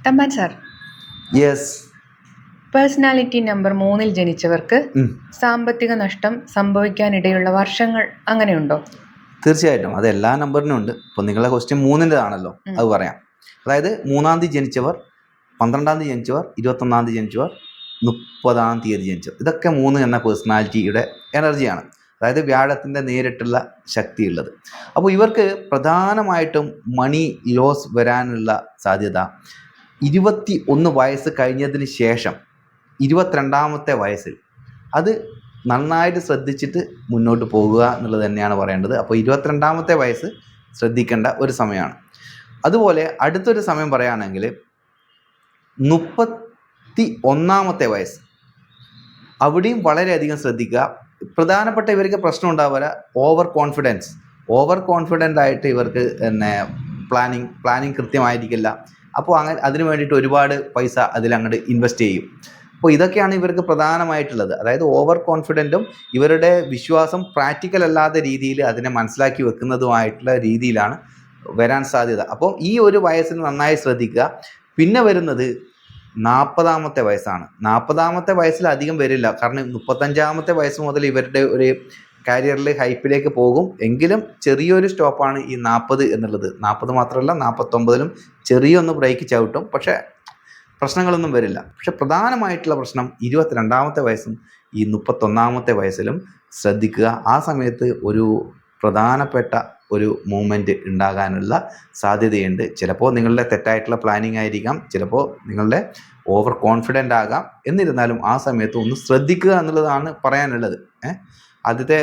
Thampan sir, yes. Personality number 3-ൽ ജനിച്ചവർക്ക് സാമ്പത്തിക നഷ്ടം സംഭവിക്കാനിടയുള്ള വർഷങ്ങൾ അങ്ങനെയുണ്ടോ? തീർച്ചയായിട്ടും അത് എല്ലാ നമ്പറിനും ഉണ്ട്. ഇപ്പോൾ നിങ്ങളുടെ ക്വസ്റ്റ്യൻ 3-ൻ്റെതാണല്ലോ, അത് പറയാം. അതായത് 3-ാം തീയതി ജനിച്ചവർ, 12-ാം തീയതി ജനിച്ചവർ, 21-ാം തീയതി ജനിച്ചവർ, 30-ാം തീയതി ജനിച്ചവർ, ഇതൊക്കെ 3 എന്ന പേഴ്സണാലിറ്റിയുടെ എനർജിയാണ്. അതായത് വ്യാഴത്തിൻ്റെ നേരിട്ടുള്ള ശക്തിയുള്ളത്. അപ്പോൾ ഇവർക്ക് പ്രധാനമായിട്ടും മണി ലോസ് വരാനുള്ള സാധ്യത 21 വയസ്സ് കഴിഞ്ഞതിന് ശേഷം 22-ാമത്തെ വയസ്സിൽ അത് നന്നായിട്ട് ശ്രദ്ധിച്ചിട്ട് മുന്നോട്ട് പോകുക എന്നുള്ളത് തന്നെയാണ് പറയേണ്ടത്. അപ്പോൾ 22-ാമത്തെ വയസ്സ് ശ്രദ്ധിക്കേണ്ട ഒരു സമയമാണ്. അതുപോലെ അടുത്തൊരു സമയം പറയുകയാണെങ്കിൽ 31-ാമത്തെ വയസ്സ്, അവിടെയും വളരെയധികം ശ്രദ്ധിക്കുക. പ്രധാനപ്പെട്ട ഇവർക്ക് പ്രശ്നം ഉണ്ടാവില്ല ഓവർ കോൺഫിഡൻ്റ് ആയിട്ട് ഇവർക്ക് പ്ലാനിങ് കൃത്യമായിരിക്കില്ല. അപ്പോൾ അതിന് വേണ്ടിയിട്ട് ഒരുപാട് പൈസ അതിലങ്ങോട്ട് ഇൻവെസ്റ്റ് ചെയ്യും. അപ്പോൾ ഇതൊക്കെയാണ് ഇവർക്ക് പ്രധാനമായിട്ടുള്ളത്. അതായത് ഓവർ കോൺഫിഡൻറ്റും ഇവരുടെ വിശ്വാസം പ്രാക്ടിക്കൽ അല്ലാത്ത രീതിയിൽ അതിനെ മനസ്സിലാക്കി വെക്കുന്നതുമായിട്ടുള്ള രീതിയിലാണ് വരാൻ സാധ്യത. അപ്പോൾ ഈ ഒരു വയസ്സിന് നന്നായി ശ്രദ്ധിക്കുക. പിന്നെ വരുന്നത് 40-ാമത്തെ വയസ്സാണ്. 40-ാമത്തെ വയസ്സിൽ അധികം വരില്ല, കാരണം 35-ാമത്തെ വയസ്സ് മുതൽ ഇവരുടെ ഒരു കരിയറിൽ ഹൈപ്പിലേക്ക് പോകും. എങ്കിലും ചെറിയൊരു സ്റ്റോപ്പാണ് ഈ 40 എന്നുള്ളത്. 40 മാത്രമല്ല 49-ലും ചെറിയൊന്ന് ബ്രേക്ക് ചവിട്ടും, പക്ഷേ പ്രശ്നങ്ങളൊന്നും വരില്ല. പക്ഷെ പ്രധാനമായിട്ടുള്ള പ്രശ്നം 22-ാമത്തെ വയസ്സും ഈ 31-ാമത്തെ വയസ്സിലും ശ്രദ്ധിക്കുക. ആ സമയത്ത് ഒരു പ്രധാനപ്പെട്ട ഒരു മൂവ്മെൻറ്റ് ഉണ്ടാകാനുള്ള സാധ്യതയുണ്ട്. ചിലപ്പോൾ നിങ്ങളുടെ തെറ്റായിട്ടുള്ള പ്ലാനിങ് ആയിരിക്കാം, ചിലപ്പോൾ നിങ്ങളുടെ ഓവർ കോൺഫിഡൻ്റ് ആകാം. എന്നിരുന്നാലും ആ സമയത്ത് ഒന്ന് ശ്രദ്ധിക്കുക എന്നുള്ളതാണ് പറയാനുള്ളത്. ആദ്യത്തെ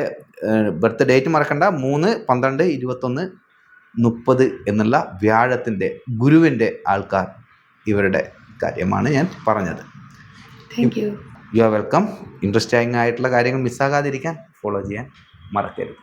ബർത്ത് ഡേറ്റ് മറക്കണ്ട, 3, 12, 21, 30 എന്നുള്ള വ്യാഴത്തിൻ്റെ ഗുരുവിൻ്റെ ആൾക്കാർ ഇവരുടെ കാര്യമാണ് ഞാൻ പറഞ്ഞത്. You are welcome. ഇൻട്രസ്റ്റിംഗ് ആയിട്ടുള്ള കാര്യങ്ങൾ മിസ്സാകാതിരിക്കാൻ ഫോളോ ചെയ്യാൻ മറക്കരുത്.